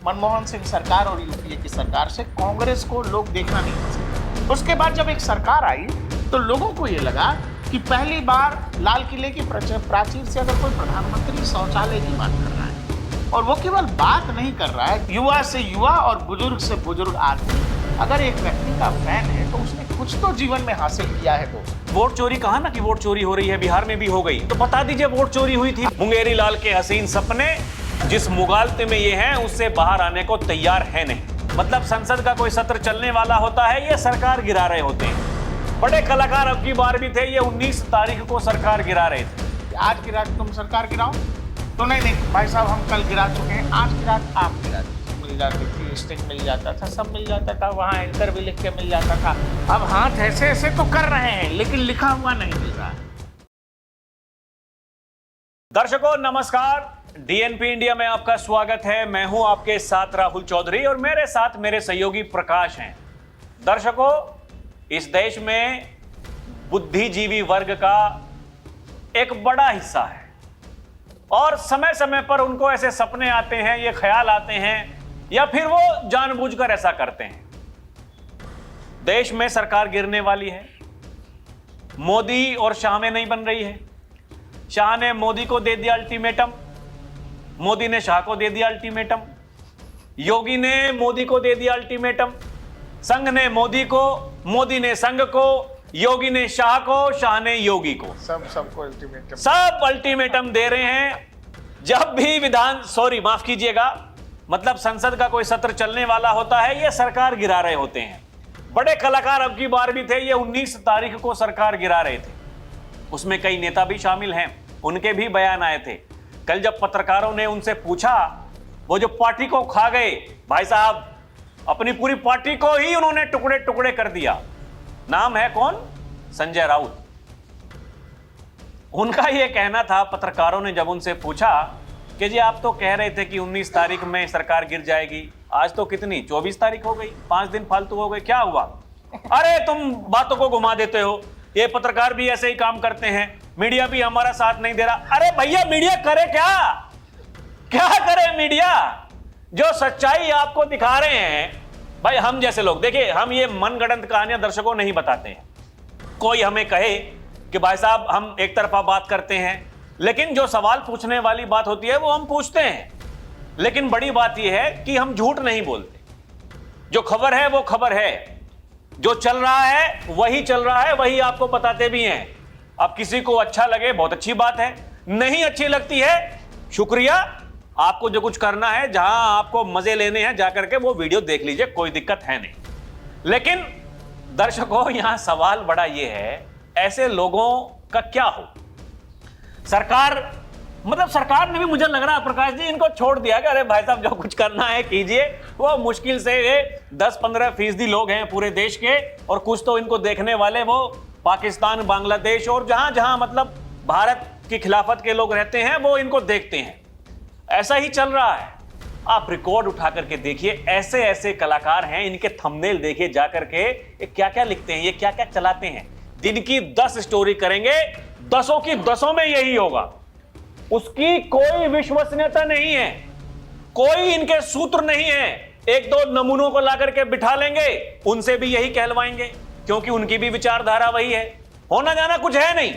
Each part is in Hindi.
मनमोहन सिंह सरकार और यूपीए की सरकार से कांग्रेस को लोग देखना नहीं पसंद। उसके बाद जब एक सरकार आई तो लोगों को ये लगा कि पहली बार लाल किले की प्राचीर से अगर कोई प्रधानमंत्री शौचालय की बात कर रहा है, और वो केवल बात नहीं कर रहा है, युवा से युवा और बुजुर्ग से बुजुर्ग आदमी अगर एक व्यक्ति का फैन है तो उसने कुछ तो जीवन में हासिल किया है। तो वोट चोरी कहा ना कि वोट चोरी हो रही है, बिहार में भी हो गई, तो बता दीजिए वोट चोरी हुई थी। मुंगेरी लाल के हसीन सपने जिस मुगालते में ये हैं उससे बाहर आने को तैयार है नहीं। मतलब संसद का कोई सत्र चलने वाला होता है, ये सरकार गिरा रहे होते हैं। बड़े कलाकार अब की बार भी थे, ये 19 तारीख को सरकार गिरा रहे थे। आज की रात तुम सरकार गिराओ तो नहीं भाई साहब, हम कल गिरा चुके हैं, आज की रात आप गिरा दीजिए। मिल जाती थी, स्टिक मिल जाता था, सब मिल जाता था, वहाँ एंकर भी लिख के मिल जाता था। अब हाथ ऐसे ऐसे तो कर रहे हैं लेकिन लिखा हुआ नहीं मिल रहा है। दर्शकों नमस्कार, डीएनपी इंडिया में आपका स्वागत है। मैं हूं आपके साथ राहुल चौधरी और मेरे साथ मेरे सहयोगी प्रकाश हैं। दर्शकों, इस देश में बुद्धिजीवी वर्ग का एक बड़ा हिस्सा है और समय समय पर उनको ऐसे सपने आते हैं, ये ख्याल आते हैं, या फिर वो जानबूझकर ऐसा करते हैं। देश में सरकार गिरने वाली है, मोदी और शाह में नहीं बन रही है। शाह ने मोदी को दे दिया अल्टीमेटम, मोदी ने शाह को दे दिया अल्टीमेटम, योगी ने मोदी को दे दिया अल्टीमेटम, संघ ने मोदी को, मोदी ने संघ को, योगी ने शाह को, शाह ने योगी को, सबको अल्टीमेटम, सब अल्टीमेटम दे रहे हैं। जब भी माफ कीजिएगा, मतलब संसद का कोई सत्र चलने वाला होता है, ये सरकार गिरा रहे होते हैं। बड़े कलाकार अब की बार भी थे, ये 19 तारीख को सरकार गिरा रहे थे। उसमें कई नेता भी शामिल हैं, उनके भी बयान आए थे। कल जब पत्रकारों ने उनसे पूछा, वो जो पार्टी को खा गए भाई साहब, अपनी पूरी पार्टी को ही उन्होंने टुकड़े टुकड़े कर दिया। नाम है कौन? संजय राउत। उनका यह कहना था, पत्रकारों ने जब उनसे पूछा कि जी आप तो कह रहे थे कि 19 तारीख में सरकार गिर जाएगी, आज तो कितनी 24 तारीख हो गई, 5 दिन फालतू हो गए, क्या हुआ? अरे तुम बातों को घुमा देते हो, ये पत्रकार भी ऐसे ही काम करते हैं, मीडिया भी हमारा साथ नहीं दे रहा। अरे भैया, मीडिया करे क्या करे मीडिया? जो सच्चाई आपको दिखा रहे हैं भाई, हम जैसे लोग, देखिए हम ये मनगढ़ंत कहानियां दर्शकों नहीं बताते हैं। कोई हमें कहे कि भाई साहब हम एक तरफा बात करते हैं, लेकिन जो सवाल पूछने वाली बात होती है वो हम पूछते हैं। लेकिन बड़ी बात यह है कि हम झूठ नहीं बोलते। जो खबर है वो खबर है, जो चल रहा है वही चल रहा है, वही आपको बताते भी हैं। अब किसी को अच्छा लगे बहुत अच्छी बात है, नहीं अच्छी लगती है शुक्रिया, आपको जो कुछ करना है, जहां आपको मजे लेने हैं जाकर के वो वीडियो देख लीजिए, कोई दिक्कत है नहीं। लेकिन दर्शकों, यहां सवाल बड़ा ये है, ऐसे लोगों का क्या हो? सरकार ने भी, मुझे लग रहा है प्रकाश जी, इनको छोड़ दिया कि अरे भाई साहब जो कुछ करना है कीजिए। वो मुश्किल से 10-15% लोग हैं पूरे देश के, और कुछ तो इनको देखने वाले वो पाकिस्तान, बांग्लादेश और जहां जहां मतलब भारत की खिलाफत के लोग रहते हैं, वो इनको देखते हैं। ऐसा ही चल रहा है। आप रिकॉर्ड उठा करके देखिए, ऐसे ऐसे कलाकार हैं, इनके थंबनेल देखिए जाकर के, ये क्या क्या लिखते हैं, ये क्या क्या चलाते हैं। दिन की 10 स्टोरी करेंगे, 10 की 10 में यही होगा। उसकी कोई विश्वसनीयता नहीं है, कोई इनके सूत्र नहीं है। एक दो नमूनों को ला करके बिठा लेंगे, उनसे भी यही कहलवाएंगे, क्योंकि उनकी भी विचारधारा वही है। होना जाना कुछ है नहीं,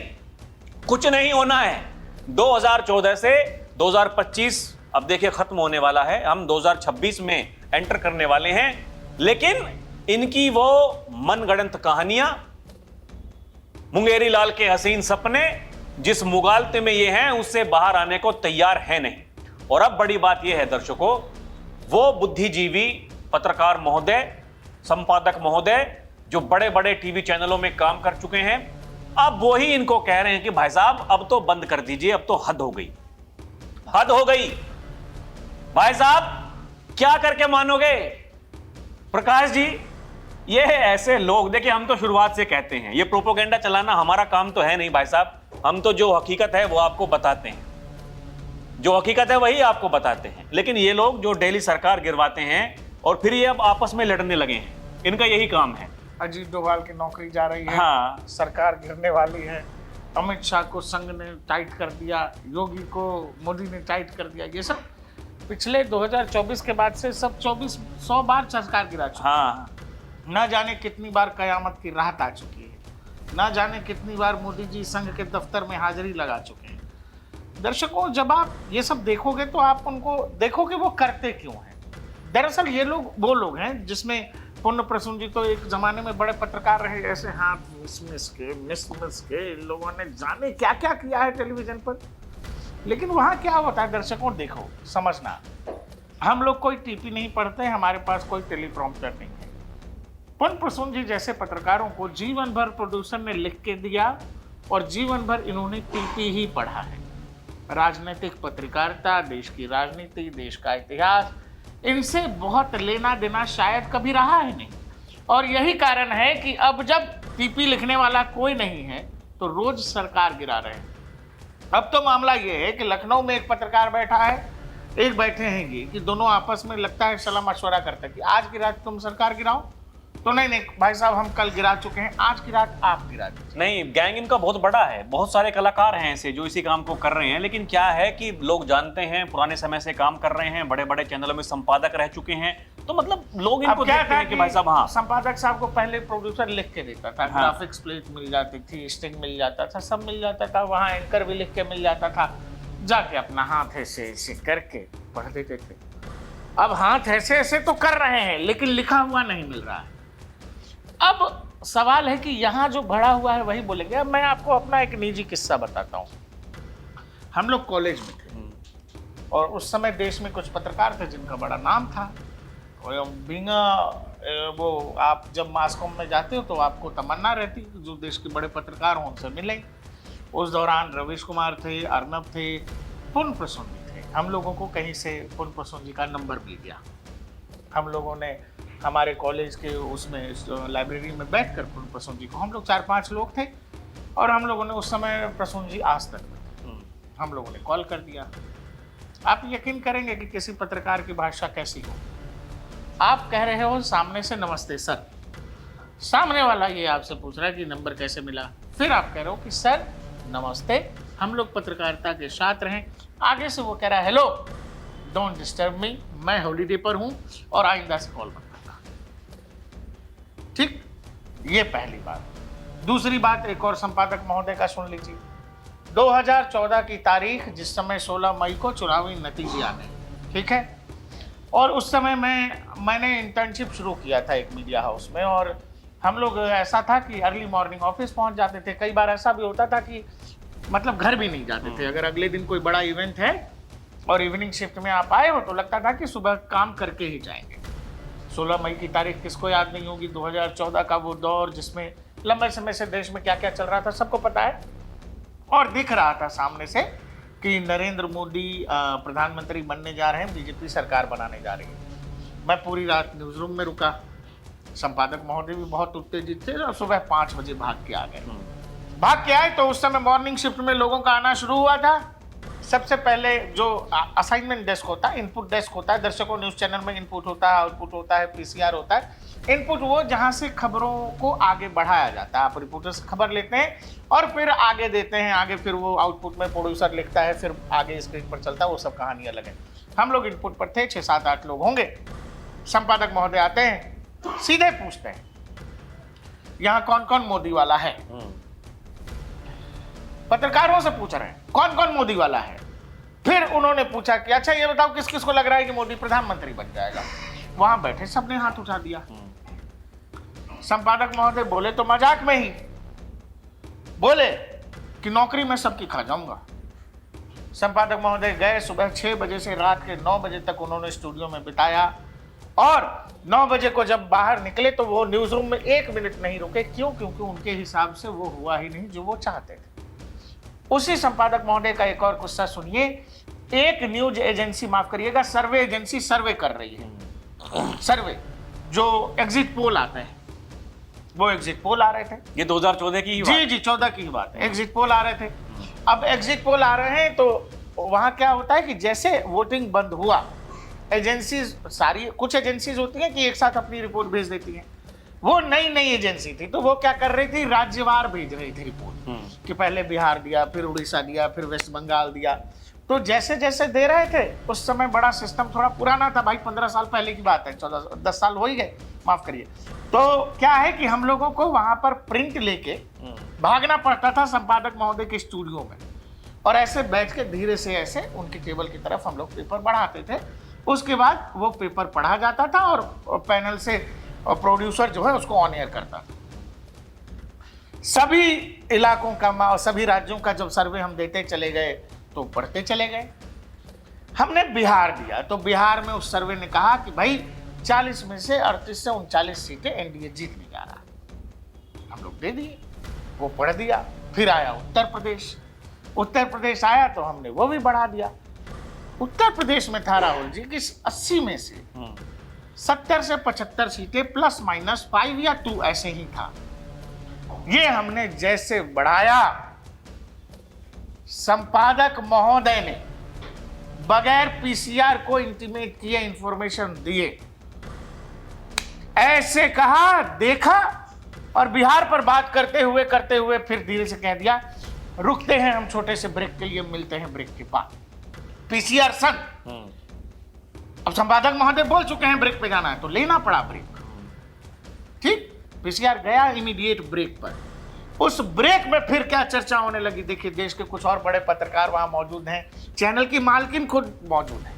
कुछ नहीं होना है। 2014 से 2025 अब देखिए खत्म होने वाला है, हम 2026 में एंटर करने वाले हैं। लेकिन इनकी वो मनगढ़ंत कहानियां, मुंगेरी लाल के हसीन सपने जिस मुगालते में ये हैं उससे बाहर आने को तैयार है नहीं। और अब बड़ी बात यह है दर्शकों, वो बुद्धिजीवी पत्रकार महोदय, संपादक महोदय जो बड़े बड़े टीवी चैनलों में काम कर चुके हैं, अब वो ही इनको कह रहे हैं कि भाई साहब अब तो बंद कर दीजिए, अब तो हद हो गई, हद हो गई। भाई साहब क्या करके मानोगे? प्रकाश जी, ये ऐसे लोग, देखिए हम तो शुरुआत से कहते हैं, ये प्रोपोगेंडा चलाना हमारा काम तो है नहीं भाई साहब। हम तो जो हकीकत है वो आपको बताते हैं, जो हकीकत है वही आपको बताते हैं। लेकिन ये लोग जो डेली सरकार गिरवाते हैं और फिर ये अब आपस में लड़ने लगे हैं, इनका यही काम है। अजीत डोभाल की नौकरी जा रही है, हाँ, सरकार गिरने वाली है, अमित शाह को संघ ने टाइट कर दिया, योगी को मोदी ने टाइट कर दिया, ये सब पिछले 2024 के बाद से सब 100 बार सरकार गिरा चुकी हाँ है। ना जाने कितनी बार कयामत की राहत आ चुकी है, ना जाने कितनी बार मोदी जी संघ के दफ्तर में हाजिरी लगा चुके हैं। दर्शकों, जब आप ये सब देखोगे तो आप उनको देखोगे वो करते क्यों हैं। दरअसल ये लोग वो लोग हैं जिसमें पुण्य प्रसून जी तो एक जमाने में बड़े पत्रकार रहे, ऐसे हाथ मिस के इन लोगों ने जाने क्या क्या किया है टेलीविजन पर। लेकिन वहाँ क्या होता है दर्शकों, देखो समझना, हम लोग कोई टीपी नहीं पढ़ते, हमारे पास कोई टेलीप्रॉम्प्टर नहीं है। पुण्य प्रसून जी जैसे पत्रकारों को जीवन भर प्रोड्यूसर ने लिख के दिया और जीवन भर इन्होंने टीपी ही पढ़ा है। राजनीतिक पत्रकारिता, देश की राजनीति, देश का इतिहास, इनसे बहुत लेना देना शायद कभी रहा ही नहीं। और यही कारण है कि अब जब टीपी लिखने वाला कोई नहीं है तो रोज सरकार गिरा रहे हैं। अब तो मामला ये है कि लखनऊ में एक पत्रकार बैठा है, एक बैठे हैं ये, कि दोनों आपस में लगता है सलाह मशवरा करते हैं कि आज की रात तुम सरकार गिराओ, तो नहीं भाई साहब हम कल गिरा चुके हैं, आज की रात आप गिरा दीजिए। नहीं, गैंग इनका बहुत बड़ा है, बहुत सारे कलाकार हैं ऐसे जो इसी काम को कर रहे हैं। लेकिन क्या है कि लोग जानते हैं, पुराने समय से काम कर रहे हैं, बड़े बड़े चैनलों में संपादक रह चुके हैं, तो मतलब लोग इनको देखते हैं कि भाई साहब हाँ, संपादक साहब को पहले प्रोड्यूसर लिख के देता था, हाँ। ग्राफिक्स प्लेट मिल जाती थी, स्टिंग मिल जाता था, सब मिल जाता था, वहाँ एंकर भी लिख के मिल जाता था, जाके अपना हाथ ऐसे ऐसे करके पढ़ देते थे। अब हाथ ऐसे ऐसे तो कर रहे हैं लेकिन लिखा हुआ नहीं मिल रहा है। अब सवाल है कि यहाँ जो भरा हुआ है वही बोलेंगे। अब मैं आपको अपना एक निजी किस्सा बताता हूँ। हम लोग कॉलेज में थे और उस समय देश में कुछ पत्रकार थे जिनका बड़ा नाम था। वो आप जब मास्कोम में जाते हो तो आपको तमन्ना रहती है जो देश के बड़े पत्रकार हों उनसे मिलें। उस दौरान रवीश कुमार थे, अर्नब थे, पुण्य प्रसून जी थे। हम लोगों को कहीं से पुण्य प्रसून जी का नंबर मिल गया। हम लोगों ने हमारे कॉलेज के उसमें लाइब्रेरी में बैठकर पुण्य प्रसून जी को, हम लोग 4-5 लोग थे और हम लोगों ने उस समय प्रसून जी आज तक में थे, हम लोगों ने कॉल कर दिया। आप यकीन करेंगे कि किसी पत्रकार की भाषा कैसी हो। आप कह रहे हो सामने से नमस्ते सर, सामने वाला ये आपसे पूछ रहा है कि नंबर कैसे मिला। फिर आप कह रहे हो कि सर नमस्ते, हम लोग पत्रकारिता के छात्र हैं। आगे से वो कह रहा है हेलो डोंट डिस्टर्ब मी, मैं हॉलीडे पर हूं और आइंदा से कॉल मत करना। ठीक, ये पहली बात। दूसरी बात एक और संपादक महोदय का सुन लीजिए। 2014 की तारीख, जिस समय 16 मई को चुनावी नतीजे आने, ठीक है, और उस समय मैंने इंटर्नशिप शुरू किया था एक मीडिया हाउस में और हम लोग ऐसा था कि अर्ली मॉर्निंग ऑफिस पहुंच जाते थे। कई बार ऐसा भी होता था कि मतलब घर भी नहीं जाते थे। अगर अगले दिन कोई बड़ा इवेंट है और इवनिंग शिफ्ट में आप आए हो तो लगता था कि सुबह काम करके ही जाएंगे। 16 मई की तारीख किसको याद नहीं होगी, 2014 का वो दौर जिसमें लंबे समय से देश में क्या क्या चल रहा था सबको पता है। और दिख रहा था सामने से कि नरेंद्र मोदी प्रधानमंत्री बनने जा रहे हैं, बीजेपी सरकार बनाने जा रही है। मैं पूरी रात न्यूज़ रूम में रुका, संपादक महोदय भी बहुत उत्तेजित थे और सुबह 5 बजे भाग के आ गए। भाग के आए तो उस समय मॉर्निंग शिफ्ट में लोगों का आना शुरू हुआ था। सबसे पहले जो असाइनमेंट डेस्क होता है, इनपुट डेस्क होता है, दर्शकों न्यूज़ चैनल में इनपुट होता है, आउटपुट होता है, पीसीआर होता है। इनपुट वो जहाँ से खबरों को आगे बढ़ाया जाता है, आप रिपोर्टर से खबर लेते हैं और फिर आगे देते हैं, आगे फिर वो आउटपुट में प्रोड्यूसर लिखता है, फिर आगे स्क्रीन पर चलता है, वो सब कहानी अलग है। हम लोग इनपुट पर थे, 6-7-8 लोग होंगे। संपादक महोदय आते हैं, सीधे पूछते हैं यहाँ कौन कौन मोदी वाला है। पत्रकारों से पूछ रहे हैं कौन कौन मोदी वाला है। फिर उन्होंने पूछा कि अच्छा ये बताओ किस किस को लग रहा है कि मोदी प्रधानमंत्री बन जाएगा। वहां बैठे सबने हाथ उठा दिया। संपादक महोदय बोले तो मजाक में ही बोले कि नौकरी में सबकी खा जाऊंगा। संपादक महोदय गए, सुबह 6 बजे से रात के 9 बजे तक उन्होंने स्टूडियो में बिताया और 9 बजे को जब बाहर निकले तो वो न्यूज रूम में 1 मिनट नहीं रुके। क्यों? क्योंकि उनके हिसाब से वो हुआ ही नहीं जो वो चाहते थे। उसी संपादक महोदय का एक और किस्सा सुनिए। एक न्यूज एजेंसी, माफ करिएगा, सर्वे एजेंसी सर्वे कर रही है। सर्वे जो एग्जिट पोल आते हैं, वो एग्जिट पोल आ रहे थे। ये 2014 की ही जी जी 14 की बात है। एग्जिट पोल आ रहे थे। अब एग्जिट पोल आ रहे हैं तो वहां क्या होता है कि जैसे वोटिंग बंद हुआ, एजेंसीज सारी, कुछ एजेंसीज होती हैं कि एक साथ अपनी रिपोर्ट भेज देती हैं। वो नई एजेंसी थी तो वो क्या कर रही थी, राज्यवार भेज रही थी रिपोर्ट कि पहले बिहार दिया, फिर उड़ीसा दिया, फिर वेस्ट बंगाल दिया। तो जैसे जैसे दे रहे थे, उस समय बड़ा सिस्टम थोड़ा पुराना था भाई, 15 साल पहले की बात है, 10 साल हो ही गए, माफ करिए। तो क्या है कि हम लोगों को वहां पर प्रिंट लेके भागना पड़ता था संपादक महोदय के स्टूडियो में, और ऐसे बैठ के धीरे से ऐसे उनकी टेबल की तरफ हम लोग पेपर बढ़ाते थे। उसके बाद वो पेपर पढ़ा जाता था और पैनल से प्रोड्यूसर जो है उसको ऑन एयर करता था। सभी इलाकों का और सभी राज्यों का जब सर्वे हम देते चले गए तो बढ़ते चले गए। हमने बिहार दिया तो बिहार में उस सर्वे ने कहा कि भाई 40 में से 38 से 39 सीटें एनडीए जीतने जा रहा है। हम लोग दे दिए, वो पढ़ दिया। फिर आया उत्तर प्रदेश, उत्तर प्रदेश आया तो हमने वो भी बढ़ा दिया। उत्तर प्रदेश में था राहुल जी कि 80 में से 70 से 75 सीटें प्लस माइनस 5 या 2 ऐसे ही था। ये हमने जैसे बढ़ाया, संपादक महोदय ने बगैर पीसीआर को इंटीमेट किए, इंफॉर्मेशन दिए, ऐसे कहा, देखा, और बिहार पर बात करते हुए फिर धीरे से कह दिया रुकते हैं हम छोटे से ब्रेक के लिए, मिलते हैं ब्रेक के बाद। पीसीआर संग अब संपादक महोदय बोल चुके हैं ब्रेक पे जाना है तो लेना पड़ा ब्रेक। ठीक, पीसीआर गया इमीडिएट ब्रेक पर। उस ब्रेक में फिर क्या चर्चा होने लगी, देखिए देश के कुछ और बड़े पत्रकार वहां मौजूद हैं, चैनल की मालकिन खुद मौजूद है।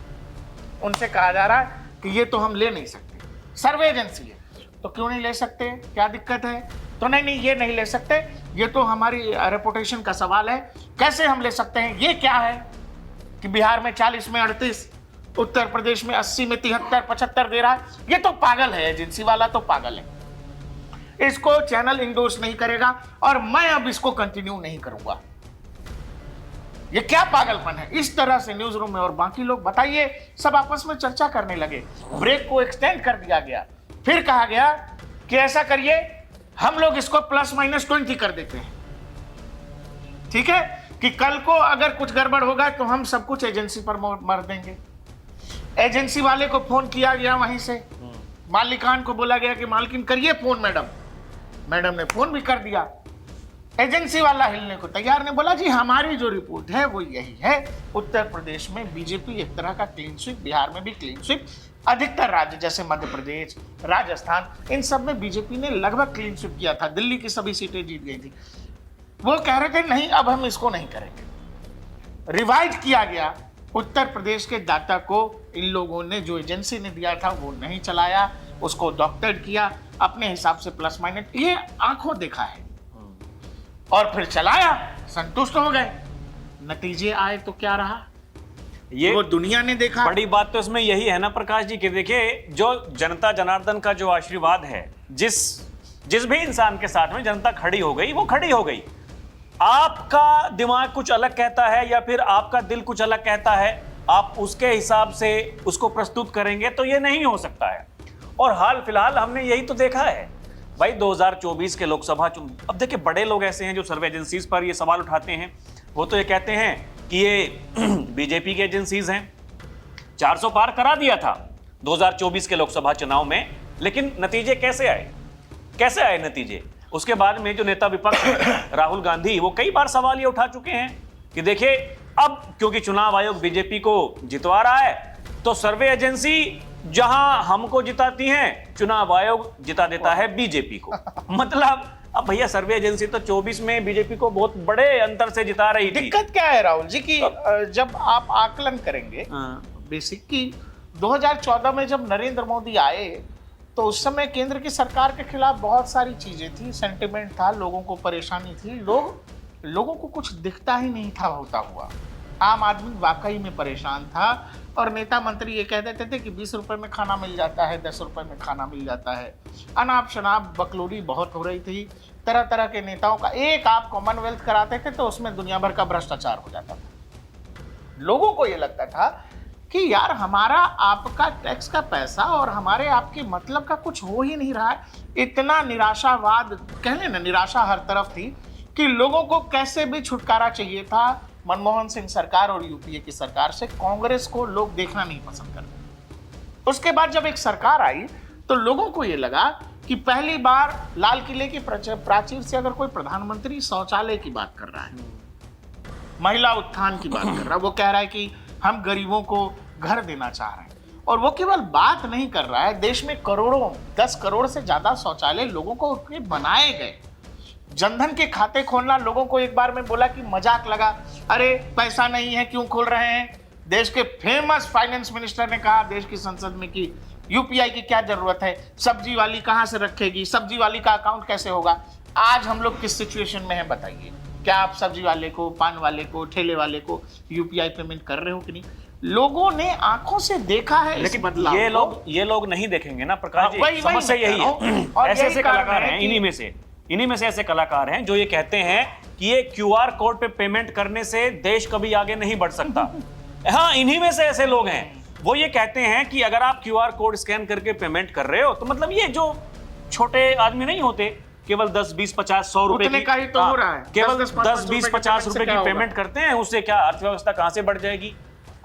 उनसे कहा जा रहा है कि ये तो हम ले नहीं सकते, सर्वे एजेंसी है। तो क्यों नहीं ले सकते, क्या दिक्कत है? तो नहीं ये नहीं ले सकते, ये तो हमारी रेपुटेशन का सवाल है। कैसे हम ले सकते हैं? ये क्या है कि बिहार में 40 में 38, उत्तर प्रदेश में 80 में 73 75 दे रहा है। ये तो पागल है, एजेंसी वाला तो पागल है। इसको चैनल इंडोर्स नहीं करेगा और मैं अब इसको कंटिन्यू नहीं करूंगा। ये क्या पागलपन है? इस तरह से न्यूज रूम में और बाकी लोग बताइए, सब आपस में चर्चा करने लगे। ब्रेक को एक्सटेंड कर दिया गया। फिर कहा गया कि ऐसा करिए, हम लोग इसको प्लस माइनस 20 कर देते हैं। ठीक है कि कल को अगर कुछ गड़बड़ होगा तो हम सब कुछ एजेंसी पर मर देंगे। एजेंसी वाले को फोन किया गया, वहीं से मालिकान को बोला गया कि मालकिन करिए फोन मैडम। मैडम ने फोन भी कर दिया। एजेंसी वाला हिलने को तैयार ने बोला जी हमारी जो रिपोर्ट है वो यही है, उत्तर प्रदेश में बीजेपी एक तरह का क्लीन स्वीप, बिहार में भी क्लीन स्वीप, अधिकतर राज्य जैसे मध्य प्रदेश, राजस्थान, इन सब में बीजेपी ने लगभग क्लीन स्वीप किया था। दिल्ली की सभी सीटें जीत गई थी। वो कह रहे थे नहीं अब हम इसको नहीं करेंगे। रिवाइज किया गया। उत्तर प्रदेश के डाटा को इन लोगों ने, जो एजेंसी ने दिया था वो नहीं चलाया, उसको डॉक्टरेट किया अपने हिसाब से प्लस माइनस, ये आंखों देखा है, और फिर चलाया, संतुष्ट हो गए। नतीजे आए तो क्या रहा, ये वो दुनिया ने देखा। बड़ी बात तो इसमें यही है ना प्रकाश जी कि देखिए जो जनता जनार्दन का जो आशीर्वाद है, जिस भी इंसान के साथ में जनता खड़ी हो गई वो खड़ी हो गई। आपका दिमाग कुछ अलग कहता है या फिर आपका दिल कुछ अलग कहता है, आप उसके हिसाब से उसको प्रस्तुत करेंगे तो ये नहीं हो सकता है। और हाल फिलहाल हमने यही तो देखा है भाई, 2024 के लोकसभा चुनाव। अब देखिए बड़े लोग ऐसे हैं जो सर्वे एजेंसीज पर ये सवाल उठाते हैं, वो तो ये कहते हैं कि ये बीजेपी की एजेंसीज हैं। 400 पार करा दिया था 2024 के लोकसभा चुनाव में, लेकिन नतीजे कैसे आए नतीजे? उसके बाद में जो नेता विपक्ष राहुल गांधी, वो कई बार सवाल ये उठा चुके हैं कि देखिए अब क्योंकि चुनाव आयोग बीजेपी को जितवा रहा है तो सर्वे एजेंसी जहां हमको जिताती हैं, चुनाव आयोग जिता देता है बीजेपी को। मतलब अब भैया सर्वे एजेंसी तो 24 में बीजेपी को बहुत बड़े अंतर से जिता रही थी। दिक्कत क्या है राहुल जी कि जब आप आकलन करेंगे बेसिक की 2014 में जब नरेंद्र मोदी आए तो उस समय केंद्र की सरकार के खिलाफ बहुत सारी चीजें थी, सेंटिमेंट था, लोगों को परेशानी थी, लोगों को कुछ दिखता ही नहीं था होता हुआ। आम आदमी वाकई में परेशान था और नेता मंत्री ये कह देते थे कि 20 रुपए में खाना मिल जाता है, 10 रुपए में खाना मिल जाता है। अनाप शनाप बकलोड़ी बहुत हो रही थी। तरह तरह के नेताओं का एक आप कॉमनवेल्थ कराते थे तो उसमें दुनिया भर का भ्रष्टाचार हो जाता था। लोगों को ये लगता था कि यार हमारा आपका टैक्स का पैसा और हमारे आपके मतलब का कुछ हो ही नहीं रहा है। इतना निराशावाद, कह लेना निराशा हर तरफ थी कि लोगों को कैसे भी छुटकारा चाहिए था मनमोहन सिंह सरकार और यूपीए की सरकार से। कांग्रेस को लोग देखना नहीं पसंद करते। उसके बाद जब एक सरकार आई तो लोगों को ये लगा कि पहली बार लाल किले की प्राचीर से अगर कोई प्रधानमंत्री शौचालय की बात कर रहा है महिला उत्थान की बात कर रहा है, वो कह रहा है कि हम गरीबों को घर देना चाह रहे हैं। और वो केवल बात नहीं कर रहा है, देश में करोड़ों 10 करोड़ से ज्यादा शौचालय लोगों को बनाए गए। जनधन के खाते खोलना लोगों को एक बार में बोला कि मजाक लगा, अरे पैसा नहीं है क्यों खोल रहे हैं। देश के फेमस फाइनेंस मिनिस्टर ने कहा देश की संसद में कि यूपीआई की क्या जरूरत है, सब्जी वाली कहां से रखेगी, सब्जी वाली का अकाउंट कैसे होगा। आज हम लोग किस सिचुएशन में हैं बताइए? क्या आप सब्जी वाले को, पान वाले को, ठेले वाले को यूपीआई पेमेंट कर रहे हो कि नहीं? लोगों ने आंखों से देखा है। लेकिन ये लोग नहीं देखेंगे ना प्रकाश जी, समस्या यही है। और ऐसे कलाकार हैं, इन्हीं में से ऐसे कलाकार हैं जो ये कहते हैं कि ये क्यूआर कोड पे पेमेंट करने से देश कभी आगे नहीं बढ़ सकता। हाँ, इन्हीं में से ऐसे लोग हैं, वो ये कहते हैं कि अगर आप क्यूआर कोड स्कैन करके पेमेंट कर रहे हो तो मतलब ये जो छोटे आदमी नहीं होते, केवल 10, 20, 50, 100 रुपए का ही तो हो रहा है, केवल 10, 20, 50 रुपए की पेमेंट करते हैं, उससे क्या अर्थव्यवस्था कहां से बढ़ जाएगी?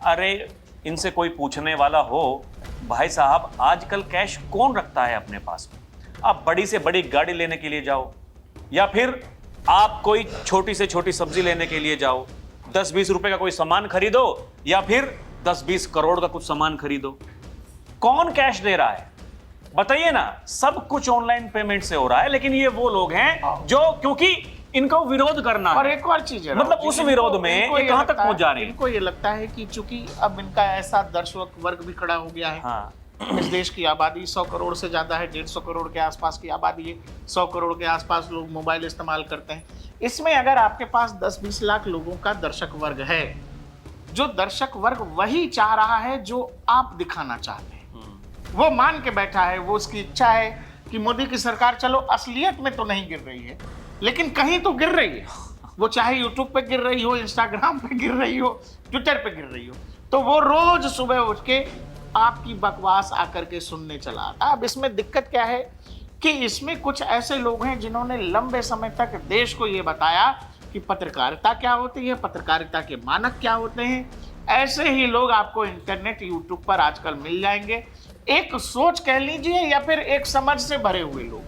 अरे इनसे कोई पूछने वाला हो, भाई साहब आजकल कैश कौन रखता है अपने पास में? आप बड़ी से बड़ी गाड़ी लेने के लिए जाओ या फिर आप कोई छोटी से छोटी सब्जी लेने के लिए जाओ, 10-20 रुपए का कोई सामान खरीदो या फिर 10-20 करोड़ का कुछ सामान खरीदो, कौन कैश दे रहा है? बताइए ना। सब कुछ ऑनलाइन पेमेंट से हो रहा है, लेकिन ये वो लोग हैं जो, क्योंकि इनको विरोध करना और है। एक और चीज है, मतलब उस विरोध में ये कहां तक पहुंच जा रहे हैं? इनको ये लगता है कि चूंकि अब इनका ऐसा दर्शक वर्ग भी खड़ा हो गया है। हाँ। इस देश की आबादी 100 करोड़ से ज्यादा है, 150 करोड़ के आसपास की आबादी है, 100 करोड़ के आसपास लोग मोबाइल इस्तेमाल करते हैं। इसमें अगर आपके पास 10-20 लाख लोगों का दर्शक वर्ग है, जो दर्शक वर्ग वही चाह रहा है जो आप दिखाना चाहते हैं, वो मान के बैठा है, वो उसकी इच्छा है कि मोदी की सरकार चलो असलियत में तो नहीं गिर रही है लेकिन कहीं तो गिर रही है। वो चाहे यूट्यूब पे गिर रही हो, इंस्टाग्राम पे गिर रही हो, ट्विटर पे गिर रही हो, तो वो रोज सुबह उठ के आपकी बकवास आकर के सुनने चला आता। अब इसमें दिक्कत क्या है कि इसमें कुछ ऐसे लोग हैं जिन्होंने लंबे समय तक देश को ये बताया कि पत्रकारिता क्या होती है, पत्रकारिता के मानक क्या होते हैं। ऐसे ही लोग आपको इंटरनेट, यूट्यूब पर आजकल मिल जाएंगे। एक सोच कह लीजिए या फिर एक समझ से भरे हुए लोग,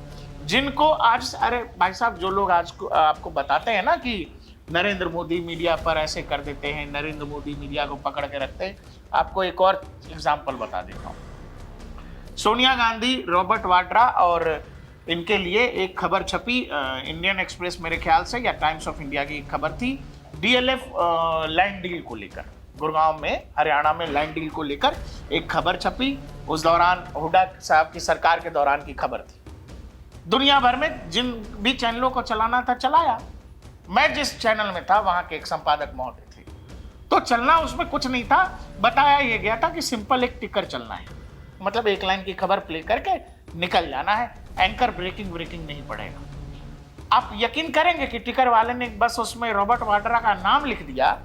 जिनको आज, अरे भाई साहब, जो लोग आज को आपको बताते हैं ना कि नरेंद्र मोदी मीडिया पर ऐसे कर देते हैं, नरेंद्र मोदी मीडिया को पकड़ के रखते हैं, आपको एक और एग्जांपल बता देता हूँ। सोनिया गांधी, रॉबर्ट वाड्रा और इनके लिए एक खबर छपी इंडियन एक्सप्रेस मेरे ख्याल से या टाइम्स ऑफ इंडिया की खबर थी, डीएलएफ लैंड डील को लेकर। गुड़गांव में, हरियाणा में लैंड डील को लेकर एक खबर छपी। उस दौरान हुड्डा साहब की सरकार के दौरान की खबर थी। दुनिया भर में जिन भी चैनलों को चलाना था चलाया। मैं जिस चैनल में था वहां के एक संपादक महोदय थे, तो चलना उसमें कुछ नहीं था। बताया यह गया था कि सिंपल एक टिकर चलना है, मतलब एक लाइन की खबर प्ले करके निकल जाना है, एंकर ब्रेकिंग नहीं पड़ेगा। आप यकीन करेंगे कि टिकर वाले ने बस उसमें रॉबर्ट वाड्रा का नाम लिख दिया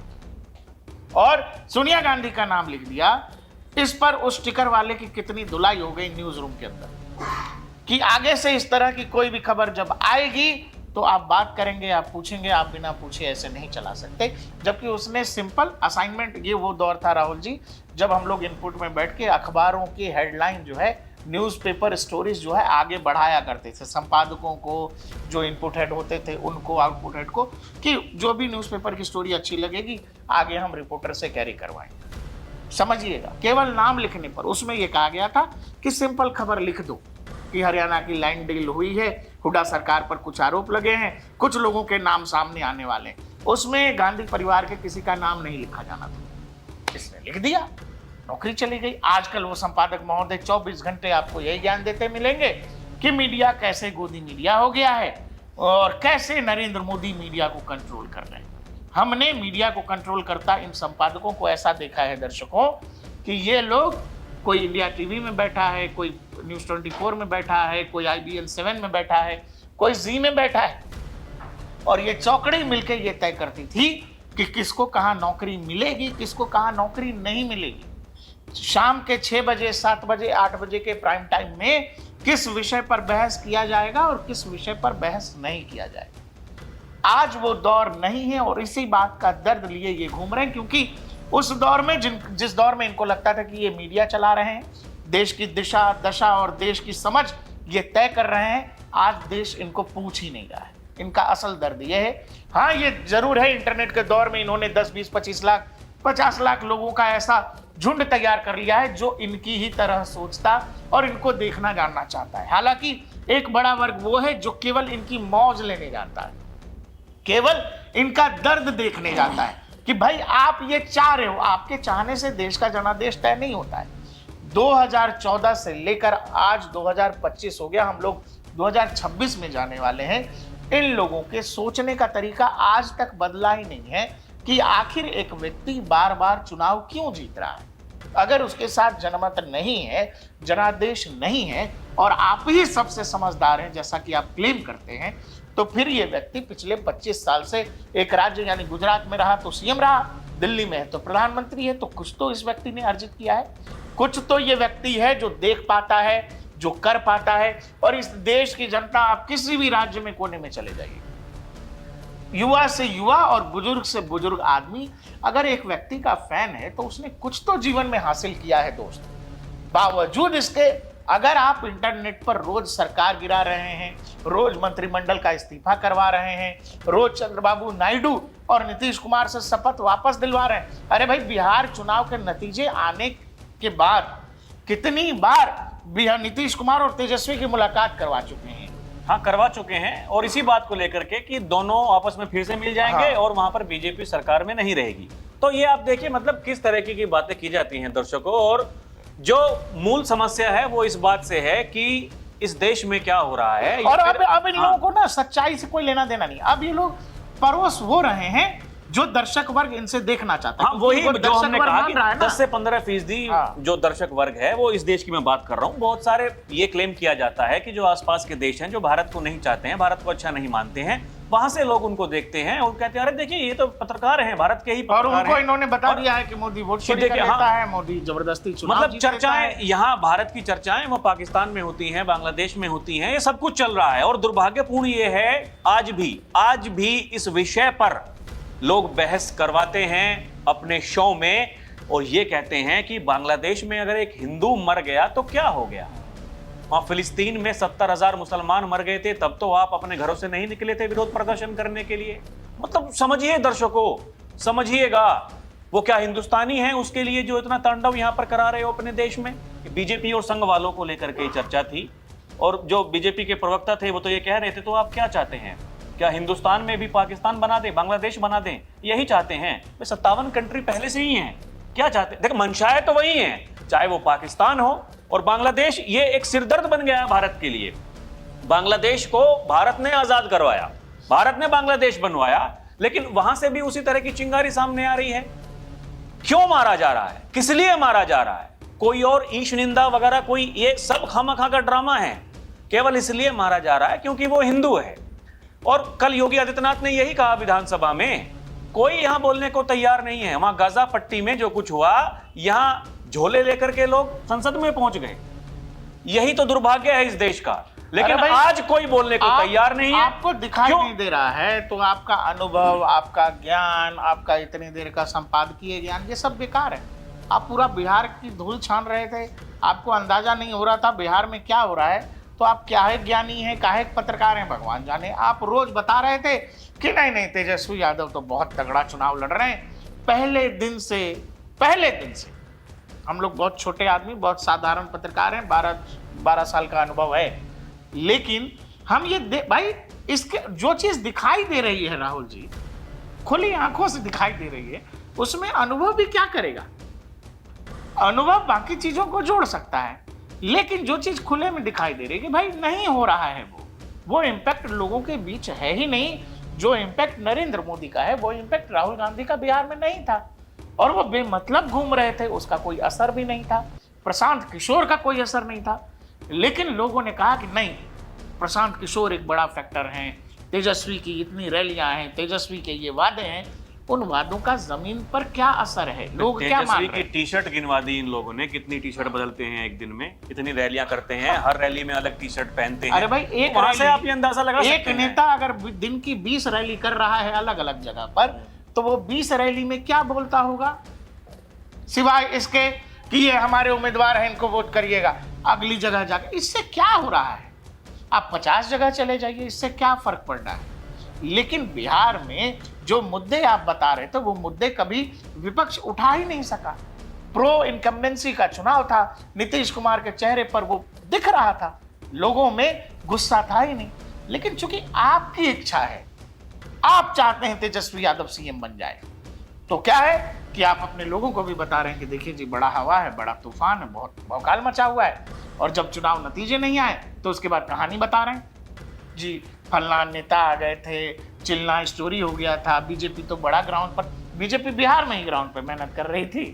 और सोनिया गांधी का नाम लिख दिया। इस पर उस टिकर वाले की कितनी धुलाई हो गई न्यूज रूम के अंदर कि आगे से इस तरह की कोई भी खबर जब आएगी तो आप बात करेंगे, आप पूछेंगे, आप बिना पूछे ऐसे नहीं चला सकते। जबकि उसने सिंपल असाइनमेंट, ये वो दौर था राहुल जी जब हम लोग इनपुट में बैठ के अखबारों की हेडलाइन जो है, न्यूज़पेपर स्टोरीज जो है आगे बढ़ाया करते थे, संपादकों को, जो इनपुट हेड होते थे उनको, आउटपुट हेड को, कि जो भी न्यूज़पेपर की स्टोरी अच्छी लगेगी आगे हम रिपोर्टर से कैरी करवाएंगे। समझिएगा, केवल नाम लिखने पर उसमें यह कहा गया था कि सिंपल खबर लिख दो कि हरियाणा की लैंड डील हुई है, हुड्डा सरकार पर कुछ आरोप लगे हैं, कुछ लोगों के नाम सामने आने वाले हैं। उसमें गांधी परिवार के किसी का नाम नहीं लिखा जाना था, इसने लिख दिया, नौकरी चली गई। आजकल वो संपादक महोदय 24 घंटे आपको यही ज्ञान देते मिलेंगे कि मीडिया कैसे गोदी मीडिया हो गया है और कैसे नरेंद्र मोदी मीडिया को कंट्रोल कर रहे हैं। हमने मीडिया को कंट्रोल करता इन संपादकों को ऐसा देखा है दर्शकों कि ये लोग, कोई इंडिया टीवी में बैठा है, कोई न्यूज़ 24 में बैठा है, कोई IBN 7 में बैठा है, कोई जी में बैठा है, और ये चौकड़ी मिलकर ये तय करती थी कि किसको कहाँ नौकरी मिलेगी, किसको कहाँ नौकरी नहीं मिलेगी। शाम के 6 बजे, 7 बजे, 8 बजे के प्राइम टाइम में किस विषय पर बहस किया जाएगा और किस विषय पर बहस नहीं किया जाएगा। आज वो दौर नहीं है और इसी बात का दर्द लिए ये घूम रहे हैं, क्योंकि उस दौर में जिस दौर में इनको लगता था कि ये मीडिया चला रहे हैं, देश की दिशा, दशा और देश की समझ ये तय कर रहे हैं, आज देश इनको पूछ ही नहीं रहा है। इनका असल दर्द ये है। हाँ, ये जरूर है, इंटरनेट के दौर में इन्होंने 10, 20, 25 लाख, 50 लाख लोगों का ऐसा झुंड तैयार कर लिया है जो इनकी ही तरह सोचता और इनको देखना जानना चाहता है। हालांकि एक बड़ा वर्ग वो है जो केवल इनकी मौज लेने जाता है, केवल इनका दर्द देखने जाता है कि भाई आप ये चाह रहे हो, आपके चाहने से देश का जनादेश तय नहीं होता है। 2014 से लेकर आज 2025 हो गया, हम लोग 2026 में जाने वाले हैं। इन लोगों के सोचने का तरीका आज तक बदला ही नहीं है कि आखिर एक व्यक्ति बार बार चुनाव क्यों जीत रहा है। अगर उसके साथ जनमत नहीं है, जनादेश नहीं है और आप ही सबसे समझदार हैं जैसा कि आप क्लेम करते हैं, तो फिर ये व्यक्ति पिछले 25 साल से एक राज्य यानी गुजरात में रहा तो सीएम रहा, दिल्ली में है तो प्रधानमंत्री है, तो कुछ तो इस व्यक्ति ने अर्जित किया है, कुछ तो ये व्यक्ति है जो देख पाता है, जो कर पाता है। और इस देश की जनता, आप किसी भी राज्य में कोने में चले जाइए, युवा से युवा और बुजुर्ग से बुजुर्ग आदमी अगर एक व्यक्ति का फैन है तो उसने कुछ तो जीवन में हासिल किया है दोस्त। बावजूद इसके अगर आप इंटरनेट पर रोज सरकार गिरा रहे हैं, रोज मंत्रिमंडल का इस्तीफा करवा रहे हैं, रोज चंद्रबाबू नायडू और नीतीश कुमार से शपथ वापस दिलवा रहे हैं। अरे भाई, बिहार चुनाव के नतीजे आने के बाद कितनी बार नीतीश कुमार और तेजस्वी की मुलाकात करवा चुके हैं। हाँ, करवा चुके हैं, और इसी बात को लेकर के कि दोनों आपस में फिर से मिल जाएंगे। हाँ। और वहां पर बीजेपी सरकार में नहीं रहेगी। तो ये आप देखिए, मतलब किस तरह की बातें की जाती हैं दर्शकों। और जो मूल समस्या है वो इस बात से है कि इस देश में क्या हो रहा है। और अब इन लोगों को ना सच्चाई से कोई लेना देना नहीं। अब ये लोग परोस हो रहे हैं जो दर्शक वर्ग इनसे देखना चाहता है। हाँ, वही जो हमने कहा कि 10 से 15% हाँ। जो दर्शक वर्ग है वो इस देश की मैं बात कर रहा हूँ। बहुत सारे ये क्लेम किया जाता है कि जो आसपास के देश हैं जो भारत को नहीं चाहते हैं, भारत को अच्छा नहीं मानते हैं, वहां से लोग उनको देखते हैं और कहते हैं अरे देखिए ये तो पत्रकार हैं, भारत के ही पत्रकार हैं। और उनको इन्होंने बता दिया है कि मोदी वोट चोरी कर लेता है, मोदी जबरदस्ती चुनाव मतलब चर्चाएं यहाँ भारत की चर्चाएं वो पाकिस्तान में होती हैं, बांग्लादेश में होती हैं, ये सब कुछ चल रहा है। और दुर्भाग्यपूर्ण ये है आज भी इस विषय पर लोग बहस करवाते हैं अपने शो में और ये कहते हैं कि बांग्लादेश में अगर एक हिंदू मर गया तो क्या हो गया, वहां फिलिस्तीन में 70,000 मुसलमान मर गए थे, तब तो आप अपने घरों से नहीं निकले थे विरोध प्रदर्शन करने के लिए। मतलब समझिए दर्शकों, समझिएगा, वो क्या हिंदुस्तानी है उसके लिए जो इतना तांडव यहां पर करा रहे हो अपने देश में। बीजेपी और संघ वालों को लेकर के चर्चा थी और जो बीजेपी के प्रवक्ता थे वो तो ये कह रहे थे, तो आप क्या चाहते हैं, क्या हिंदुस्तान में भी पाकिस्तान बना दें, बांग्लादेश बना दें, यही चाहते हैं? 57 कंट्री पहले से ही हैं, क्या चाहते हैं? देखो, मंशाएं तो वही हैं, चाहे वो पाकिस्तान हो और बांग्लादेश। ये एक सिरदर्द बन गया भारत के लिए। बांग्लादेश को भारत ने आजाद करवाया, भारत ने बांग्लादेश बनवाया, लेकिन वहां से भी उसी तरह की चिंगारी सामने आ रही है। क्यों मारा जा रहा है, किस लिए मारा जा रहा है? कोई और ईश निंदा वगैरह, कोई ये सब खामखा का ड्रामा है। केवल इसलिए मारा जा रहा है क्योंकि वो हिंदू है। और कल योगी आदित्यनाथ ने यही कहा विधानसभा में, कोई यहां बोलने को तैयार नहीं है। वहां गाजा पट्टी में जो कुछ हुआ, यहां झोले लेकर के लोग संसद में पहुंच गए। यही तो दुर्भाग्य है इस देश का। लेकिन आज कोई बोलने को तैयार नहीं है। आपको दिखाई नहीं दे रहा है तो आपका अनुभव, आपका ज्ञान, आपका इतनी देर का संपादकीय ज्ञान, ये सब बेकार है। आप पूरा बिहार की धूल छान रहे थे, आपको अंदाजा नहीं हो रहा था बिहार में क्या हो रहा है, तो आप क्या है ज्ञानी हैं, क्या है पत्रकार हैं, भगवान जाने। आप रोज बता रहे थे कि नहीं तेजस्वी यादव तो बहुत तगड़ा चुनाव लड़ रहे हैं। पहले दिन से हम लोग बहुत छोटे आदमी, बहुत साधारण पत्रकार हैं, 12 साल का अनुभव है, लेकिन हम ये भाई इसके जो चीज दिखाई दे रही है राहुल जी, खुली आंखों से दिखाई दे रही है, उसमें अनुभव भी क्या करेगा? अनुभव बाकी चीजों को जोड़ सकता है, लेकिन जो चीज खुले में दिखाई दे रही है कि भाई नहीं हो रहा है, वो इम्पैक्ट लोगों के बीच है ही नहीं। जो इम्पैक्ट नरेंद्र मोदी का है वो इम्पैक्ट राहुल गांधी का बिहार में नहीं था, और वो बेमतलब घूम रहे थे, उसका कोई असर भी नहीं था। प्रशांत किशोर का कोई असर नहीं था, लेकिन लोगों ने कहा कि नहीं, प्रशांत किशोर एक बड़ा फैक्टर हैं, तेजस्वी की इतनी रैलियां हैं, तेजस्वी के ये वादे हैं, उन वादों का जमीन पर क्या असर है, लोग क्या मान रहे हैं? टी शर्ट गिनवा दी इन लोगों ने, कितनी टी शर्ट बदलते हैं एक दिन में, इतनी रैलियां करते हैं, हर रैली में अलग टी शर्ट पहनते हैं। अरे भाई, एक वहां से आप ये अंदाजा लगा सकते हैं। एक नेता अगर दिन की 20 रैली कर रहा है अलग अलग जगह पर, तो वो 20 रैली में क्या बोलता होगा, सिवाय इसके कि ये हमारे उम्मीदवार हैं, इनको वोट करिएगा। अगली जगह जाकर इससे क्या हो रहा है? आप 50 जगह चले जाइए, इससे क्या फर्क पड़ रहा है? लेकिन बिहार में जो मुद्दे आप बता रहे थे वो मुद्दे कभी विपक्ष उठा ही नहीं सका। प्रो इनकम्बेंसी का चुनाव था, नीतीश कुमार के चेहरे पर वो दिख रहा था, लोगों में गुस्सा था ही नहीं। लेकिन चूंकि आपकी इच्छा है, आप चाहते हैं तेजस्वी यादव सीएम बन जाए, तो क्या है कि आप अपने लोगों को भी बता रहे हैं कि देखिए जी बड़ा हवा है, बड़ा तूफान है, बहुत भौकाल मचा हुआ है, और जब चुनाव नतीजे नहीं आए तो उसके बाद कहानी बता रहे हैं जी फलना नेता आ गए थे, चिल्ला स्टोरी हो गया था। बीजेपी तो बड़ा ग्राउंड पर, बीजेपी बिहार में ही ग्राउंड पर मेहनत कर रही थी।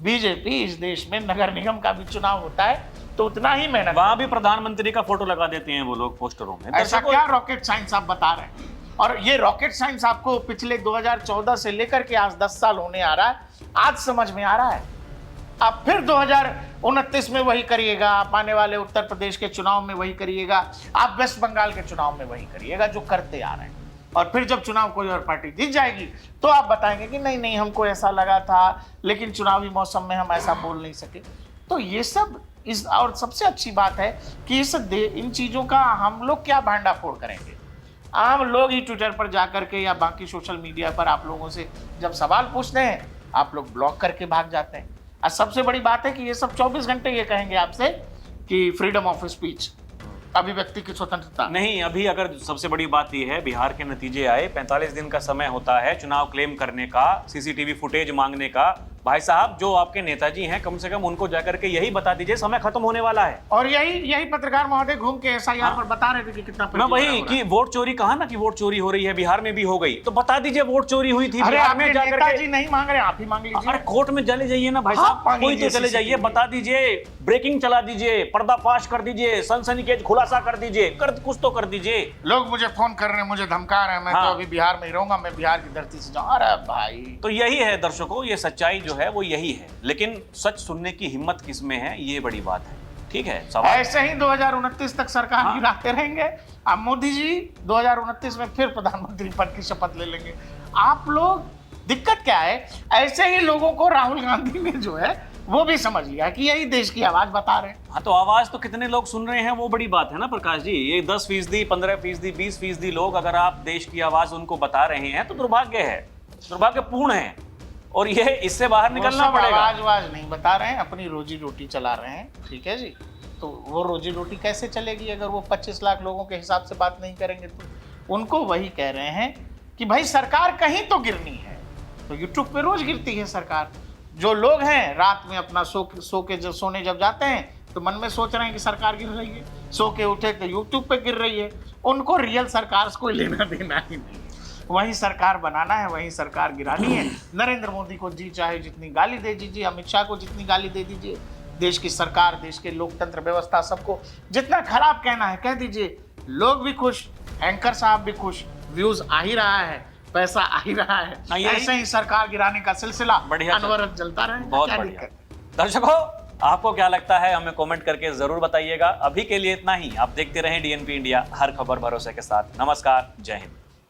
बीजेपी इस देश में नगर निगम का भी चुनाव होता है तो उतना ही मेहनत, वहां भी प्रधानमंत्री का फोटो लगा देते हैं वो लोग पोस्टरों में। ऐसा क्या रॉकेट साइंस आप बता रहे हैं? और ये रॉकेट साइंस आपको पिछले 2014 से लेकर के आज 10 साल होने आ रहा है, आज समझ में आ रहा है। आप फिर 2029 में वही करिएगा, आप आने वाले उत्तर प्रदेश के चुनाव में वही करिएगा, आप वेस्ट बंगाल के चुनाव में वही करिएगा जो करते आ रहे हैं। और फिर जब चुनाव कोई और पार्टी जीत जाएगी तो आप बताएंगे कि नहीं नहीं हमको ऐसा लगा था, लेकिन चुनावी मौसम में हम ऐसा बोल नहीं सके। तो ये सब इस, और सबसे अच्छी बात है कि इन चीजों का हम लोग क्या भांडाफोड़ करेंगे। आम लोग ही ट्विटर पर जाकर के या बाकी सोशल मीडिया पर आप लोगों से जब सवाल पूछते हैं, आप लोग ब्लॉक करके भाग जाते हैं। और सबसे बड़ी बात है कि ये सब 24 घंटे ये कहेंगे आपसे कि फ्रीडम ऑफ स्पीच, अभिव्यक्ति की स्वतंत्रता नहीं। अभी अगर सबसे बड़ी बात यह है, बिहार के नतीजे आए, 45 दिन का समय होता है चुनाव क्लेम करने का, सीसीटीवी फुटेज मांगने का। भाई साहब जो आपके नेताजी हैं, कम से कम उनको जाकर के यही बता दीजिए समय खत्म होने वाला है। और यही पत्रकार महोदय घूम के एसआईआर पर बता रहे थे कि कितना मैं वही कि वोट चोरी कहा ना कि वोट चोरी हो रही है, बिहार में भी हो गई, तो बता दीजिए वोट चोरी हुई थी। अरे बिहार में जाकर नेताजी नहीं मांग रहे, आप ही मांग लीजिए। अरे कोर्ट में चले जाइए ना भाई साहब, कोई तो चले जाइए, बता दीजिए, ब्रेकिंग चला दीजिए, पर्दाफाश कर दीजिए, सनसनीखेज खुलासा कर दीजिए, कुछ तो कर दीजिए। लोग मुझे फोन कर रहे हैं, मुझे धमका रहे हैं, मैं तो अभी बिहार में ही रहूंगा, मैं बिहार की धरती से जाऊं। अरे भाई, तो यही है दर्शकों, ये सच्चाई जो है वो यही है। लेकिन सच सुनने की हिम्मत किसमें है, ये बड़ी बात है। ठीक है, सवाल ऐसे ही 2029 तक सरकार गिराते रहेंगे। अब मोदी जी 2029 में फिर प्रधानमंत्री पद की शपथ ले लेंगे। आप लोग, दिक्कत क्या है, ऐसे ही लोगों को राहुल गांधी ने जो है वो भी समझ लिया कि यही देश की आवाज बता रहे हैं। हाँ, तो आवाज तो कितने लोग सुन रहे हैं वो बड़ी बात है ना प्रकाश जी। ये 10%, 15%, 20% लोग अगर आप देश की आवाज उनको बता रहे हैं तो दुर्भाग्य है, दुर्भाग्यपूर्ण है, और ये इससे बाहर निकलना पड़ेगा। आवाज नहीं बता रहे हैं, अपनी रोजी रोटी चला रहे हैं। ठीक है जी, तो वो रोजी रोटी कैसे चलेगी अगर वो 25 लाख लोगों के हिसाब से बात नहीं करेंगे? तो उनको वही कह रहे हैं कि भाई सरकार कहीं तो गिरनी है। तो यूट्यूब पे रोज गिरती है सरकार। जो लोग हैं रात में अपना सोने जब जाते हैं तो मन में सोच रहे हैं कि सरकार गिर रही है, सो के उठे तो यूट्यूब पे गिर रही है। उनको रियल सरकार से कोई लेना देना ही नहीं, वही सरकार बनाना है, वही सरकार गिरानी है। नरेंद्र मोदी को जी चाहे जितनी गाली दे दीजिए, अमित शाह को जितनी गाली दे दीजिए, देश की सरकार, देश के लोकतंत्र व्यवस्था, सबको जितना खराब कहना है कह दीजिए। लोग भी खुश, एंकर साहब भी खुश, व्यूज आ ही रहा है, पैसा आ ही रहा है। ऐसे ही सरकार गिराने का सिलसिला अनवरत चलता रहे। बहुत बढ़िया। दर्शकों, आपको क्या लगता है हमें कमेंट करके जरूर बताइएगा। अभी के लिए इतना ही। आप देखते रहें DNP इंडिया, हर खबर भरोसे के साथ। नमस्कार, जय हिंद।